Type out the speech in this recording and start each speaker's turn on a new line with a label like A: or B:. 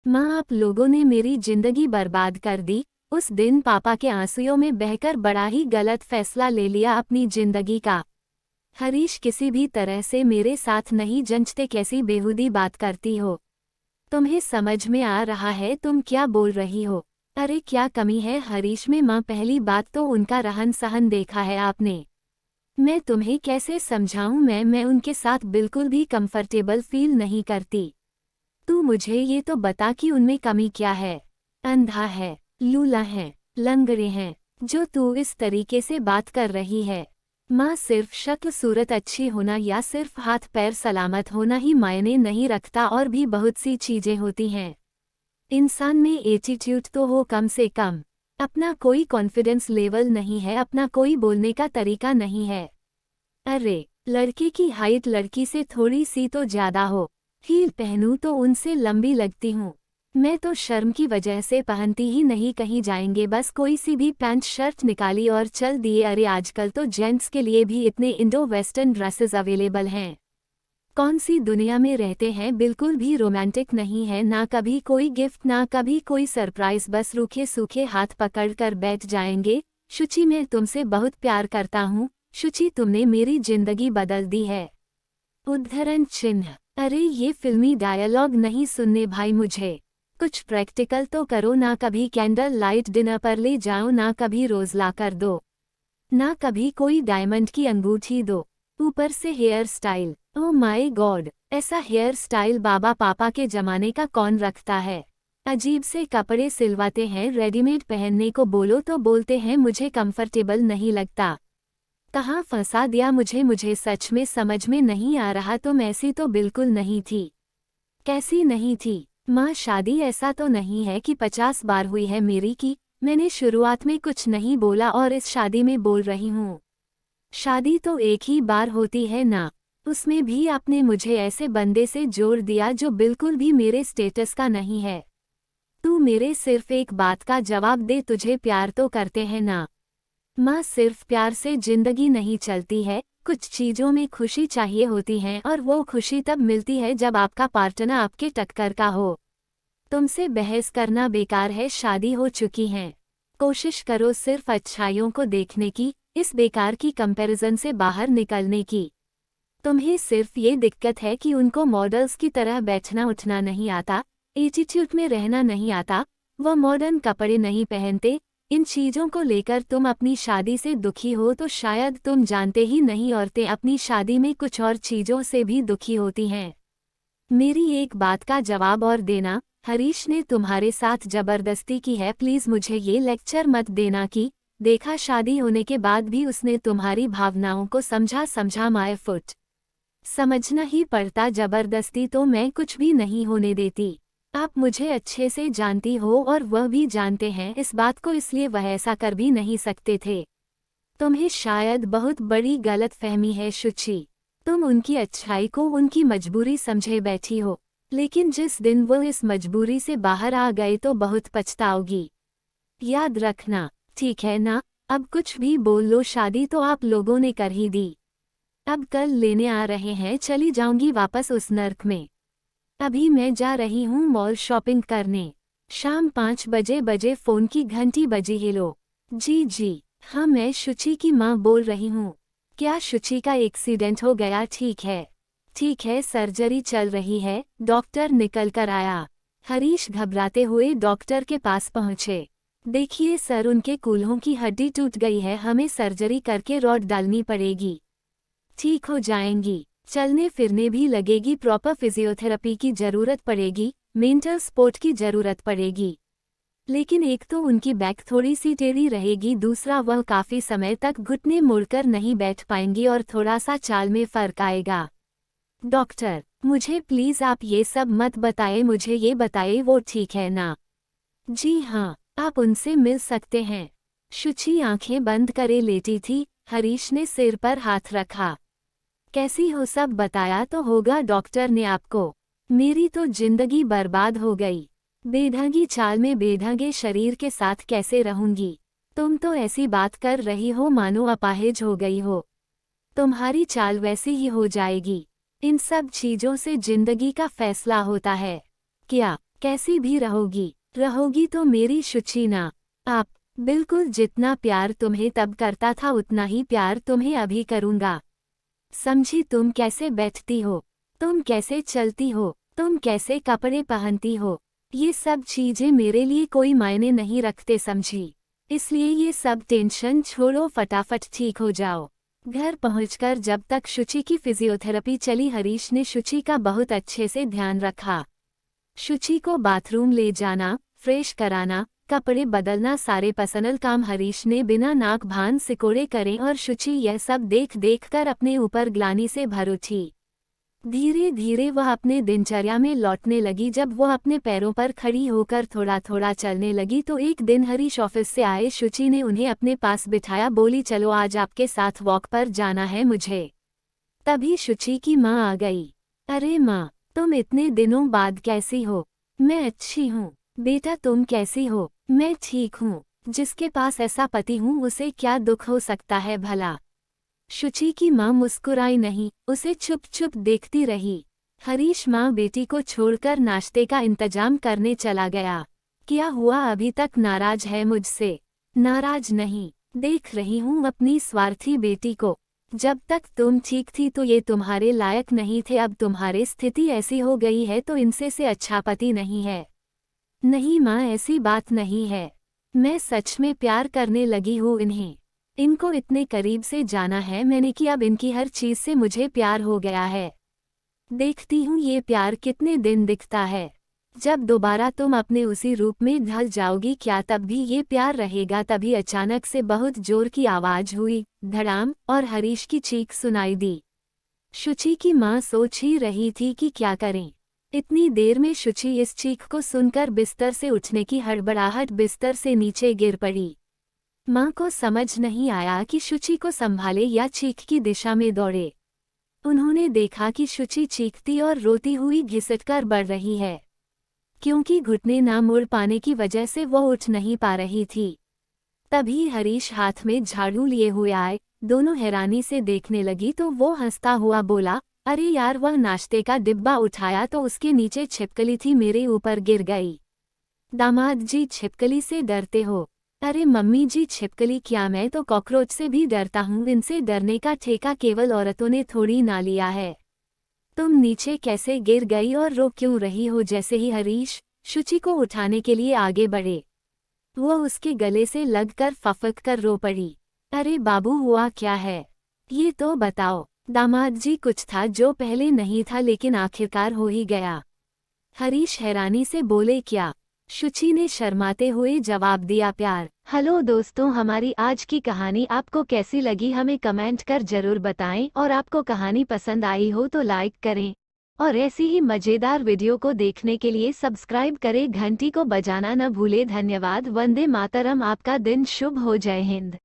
A: माँ, आप लोगों ने मेरी जिंदगी बर्बाद कर दी। उस दिन पापा के आंसुओं में बहकर बड़ा ही गलत फैसला ले लिया अपनी जिंदगी का। हरीश, किसी भी तरह से मेरे साथ नहीं जंचते, कैसी बेहुदी बात करती हो। तुम्हें समझ में आ रहा है तुम क्या बोल रही हो? अरे क्या कमी है हरीश में? माँ, पहली बात तो उनका रहन सहन देखा है आपने। मैं तुम्हें कैसे समझाऊं? मैं उनके साथ बिल्कुल भी कंफर्टेबल फील नहीं करती। तू मुझे ये तो बता कि उनमें कमी क्या है। अंधा है, लूला है, लंगड़े हैं, जो तू इस तरीके से बात कर रही है। माँ, सिर्फ शक्ल सूरत अच्छी होना या सिर्फ हाथ पैर सलामत होना ही मायने नहीं रखता, और भी बहुत सी चीजें होती हैं। इंसान में एटीट्यूड तो हो कम से कम। अपना कोई कॉन्फिडेंस लेवल नहीं है, अपना कोई बोलने का तरीका नहीं है। अरे, लड़के की हाइट लड़की से थोड़ी सी तो ज्यादा हो, हील पहनूं तो उनसे लंबी लगती हूँ। मैं तो शर्म की वजह से पहनती ही नहीं कहीं जाएंगे, बस कोई सी भी पैंट शर्ट निकाली और चल दिए। अरे आजकल तो जेंट्स के लिए भी इतने इंडो वेस्टर्न ड्रेसेस अवेलेबल हैं। कौन सी दुनिया में रहते हैं? बिल्कुल भी रोमांटिक नहीं है, ना कभी कोई गिफ्ट ना कभी कोई सरप्राइज, बस रूखे सूखे हाथ पकड़ कर बैठ जाएंगे। शुचि, मैं तुमसे बहुत प्यार करता हूँ। शुचि, तुमने मेरी जिंदगी बदल दी है। उद्धरण चिन्ह। अरे ये फिल्मी डायलॉग नहीं सुनने भाई मुझे। कुछ प्रैक्टिकल तो करो, ना कभी कैंडल लाइट डिनर पर ले जाओ, ना कभी रोज ला कर दो, ना कभी कोई डायमंड की अंगूठी दो, ऊपर से hair style. Oh my god, ऐसा हेयर स्टाइल बाबा पापा के जमाने का कौन रखता है? अजीब से कपड़े सिलवाते हैं, रेडीमेड पहनने को बोलो तो बोलते हैं मुझे कंफर्टेबल नहीं लगता। कहाँ फंसा दिया मुझे सच में समझ में नहीं आ रहा। तुम ऐसी तो बिल्कुल नहीं थी। कैसी नहीं थी? माँ, शादी ऐसा तो नहीं है कि 50 बार हुई है मेरी की। मैंने शुरुआत में कुछ नहीं बोला और इस शादी में बोल रही हूँ। शादी तो एक ही बार होती है ना, उसमें भी आपने मुझे ऐसे बंदे से जोड़ दिया जो बिल्कुल भी मेरे स्टेटस का नहीं है। तू मेरे सिर्फ एक बात का जवाब दे, तुझे प्यार तो करते हैं ना? माँ, सिर्फ प्यार से जिंदगी नहीं चलती है, कुछ चीजों में खुशी चाहिए होती है, और वो खुशी तब मिलती है जब आपका पार्टनर आपके टक्कर का हो। तुमसे बहस करना बेकार है, शादी हो चुकी है। कोशिश करो सिर्फ अच्छाइयों को देखने की, इस बेकार की कंपैरिजन से बाहर निकलने की। तुम्हें सिर्फ ये दिक्कत है कि उनको मॉडल्स की तरह बैठना उठना नहीं आता, एटीट्यूड में रहना नहीं आता, वह मॉडर्न कपड़े नहीं पहनते। इन चीज़ों को लेकर तुम अपनी शादी से दुखी हो तो शायद तुम जानते ही नहीं, औरतें अपनी शादी में कुछ और चीज़ों से भी दुखी होती हैं। मेरी एक बात का जवाब और देना, हरीश ने तुम्हारे साथ जबरदस्ती की है। प्लीज़ मुझे ये लेक्चर मत देना कि देखा, शादी होने के बाद भी उसने तुम्हारी भावनाओं को समझा माय फुट। समझना ही पड़ता, जबरदस्ती तो मैं कुछ भी नहीं होने देती। आप मुझे अच्छे से जानती हो और वह भी जानते हैं इस बात को, इसलिए वह ऐसा कर भी नहीं सकते थे। तुम्हें शायद बहुत बड़ी गलतफहमी है शुचि। तुम उनकी अच्छाई को उनकी मजबूरी समझे बैठी हो, लेकिन जिस दिन वो इस मजबूरी से बाहर आ गए तो बहुत पछताओगी। याद रखना, ठीक है ना? अब कुछ भी बोल लो, शादी तो आप लोगों ने कर ही दी। अब कल लेने आ रहे हैं, चली जाऊंगी वापस उस नर्क में। अभी मैं जा रही हूँ मॉल शॉपिंग करने। शाम 5 बजे फ़ोन की घंटी बजी। हेलो जी जी, हाँ मैं शुचि की माँ बोल रही हूँ। क्या शुचि का एक्सीडेंट हो गया? ठीक है, सर्जरी चल रही है, डॉक्टर निकल कर आया। हरीश घबराते हुए डॉक्टर के पास पहुँचे। देखिए सर, उनके कूल्हों की हड्डी टूट गई है, हमें सर्जरी करके रॉड डालनी पड़ेगी। ठीक हो जाएंगी, चलने फिरने भी लगेगी, प्रॉपर फिजियोथेरेपी की जरूरत पड़ेगी, मेंटल सपोर्ट की जरूरत पड़ेगी। लेकिन एक तो उनकी बैक थोड़ी सी टेढ़ी रहेगी, दूसरा वह काफी समय तक घुटने मुड़कर नहीं बैठ पाएंगी और थोड़ा सा चाल में फर्क आएगा। डॉक्टर, मुझे प्लीज आप ये सब मत बताएं, मुझे ये बताएं वो ठीक है ना? जी हाँ, आप उनसे मिल सकते हैं। शुचि आंखें बंद करे लेटी थी। हरीश ने सिर पर हाथ रखा। कैसी हो? सब बताया तो होगा डॉक्टर ने आपको। मेरी तो जिंदगी बर्बाद हो गई। बेढंगी चाल में बेढंगे शरीर के साथ कैसे रहूंगी? तुम तो ऐसी बात कर रही हो मानो अपाहिज हो गई हो। तुम्हारी चाल वैसी ही हो जाएगी। इन सब चीजों से जिंदगी का फैसला होता है। क्या कैसी भी रहोगी, रहोगी तो मेरी शुचि ना। आप, बिल्कुल जितना प्यार तुम्हें तब करता था उतना ही प्यार तुम्हें अभी करूँगा। समझी तुम कैसे बैठती हो, तुम कैसे चलती हो, तुम कैसे कपड़े पहनती हो, ये सब चीज़ें मेरे लिए कोई मायने नहीं रखते समझी। इसलिए ये सब टेंशन छोड़ो, फटाफट ठीक हो जाओ। घर पहुंचकर जब तक शुचि की फिजियोथेरेपी चली हरीश ने शुचि का बहुत अच्छे से ध्यान रखा। शुचि को बाथरूम ले जाना, फ्रेश कराना, कपड़े बदलना, सारे पर्सनल काम हरीश ने बिना नाक भान सिकोड़े करे और शुचि यह सब देख देख कर अपने ऊपर ग्लानि से भर उठी। धीरे धीरे वह अपने दिनचर्या में लौटने लगी। जब वह अपने पैरों पर खड़ी होकर थोड़ा थोड़ा चलने लगी तो एक दिन हरीश ऑफिस से आए। शुचि ने उन्हें अपने पास बिठाया, बोली चलो आज आपके साथ वॉक पर जाना है मुझे। तभी शुचि की माँ आ गई। अरे माँ, तुम इतने दिनों बाद कैसी हो? मैं अच्छी हूँ। बेटा तुम कैसी हो? मैं ठीक हूँ। जिसके पास ऐसा पति हूँ उसे क्या दुख हो सकता है भला? शुचि की माँ मुस्कुराई नहीं, उसे चुप चुप देखती रही। हरीश माँ बेटी को छोड़कर नाश्ते का इंतजाम करने चला गया। क्या हुआ, अभी तक नाराज है मुझसे? नाराज नहीं, देख रही हूँ अपनी स्वार्थी बेटी को। जब तक तुम ठीक थी तो ये तुम्हारे लायक नहीं थे, अब तुम्हारी स्थिति ऐसी हो गई है तो इनसे से अच्छा पति नहीं है। नहीं माँ, ऐसी बात नहीं है। मैं सच में प्यार करने लगी हूँ इन्हें। इनको इतने करीब से जाना है मैंने कि अब इनकी हर चीज़ से मुझे प्यार हो गया है। देखती हूँ ये प्यार कितने दिन दिखता है। जब दोबारा तुम अपने उसी रूप में ढल जाओगी क्या तब भी ये प्यार रहेगा? तभी अचानक से बहुत जोर की आवाज़ हुई, धड़ाम, और हरीश की चीख सुनाई दी। शुचि की माँ सोच ही रही थी कि क्या करें। इतनी देर में शुचि इस चीख को सुनकर बिस्तर से उठने की हड़बड़ाहट बिस्तर से नीचे गिर पड़ी। माँ को समझ नहीं आया कि शुचि को संभाले या चीख की दिशा में दौड़े। उन्होंने देखा कि शुचि चीखती और रोती हुई घिसटकर बढ़ रही है, क्योंकि घुटने ना मुड़ पाने की वजह से वो उठ नहीं पा रही थी। तभी हरीश हाथ में झाड़ू लिए हुए आए। दोनों हैरानी से देखने लगी तो वो हंसता हुआ बोला, अरे यार, वह नाश्ते का डिब्बा उठाया तो उसके नीचे छिपकली थी, मेरे ऊपर गिर गई। दामाद जी छिपकली से डरते हो? अरे मम्मी जी, छिपकली क्या, मैं तो कॉकरोच से भी डरता हूँ। इनसे डरने का ठेका केवल औरतों ने थोड़ी ना लिया है। तुम नीचे कैसे गिर गई और रो क्यों रही हो? जैसे ही हरीश शुचि को उठाने के लिए आगे बढ़े, वो उसके गले से लगकर फफक कर रो पड़ी। अरे बाबू, हुआ क्या है, ये तो बताओ। दामाद जी, कुछ था जो पहले नहीं था लेकिन आखिरकार हो ही गया। हरीश हैरानी से बोले, क्या? शुचि ने शर्माते हुए जवाब दिया, प्यार। हेलो दोस्तों, हमारी आज की कहानी आपको कैसी लगी हमें कमेंट कर जरूर बताएं, और आपको कहानी पसंद आई हो तो लाइक करें, और ऐसी ही मजेदार वीडियो को देखने के लिए सब्सक्राइब करें, घंटी को बजाना न भूले। धन्यवाद। वंदे मातरम। आपका दिन शुभ हो। जय हिंद।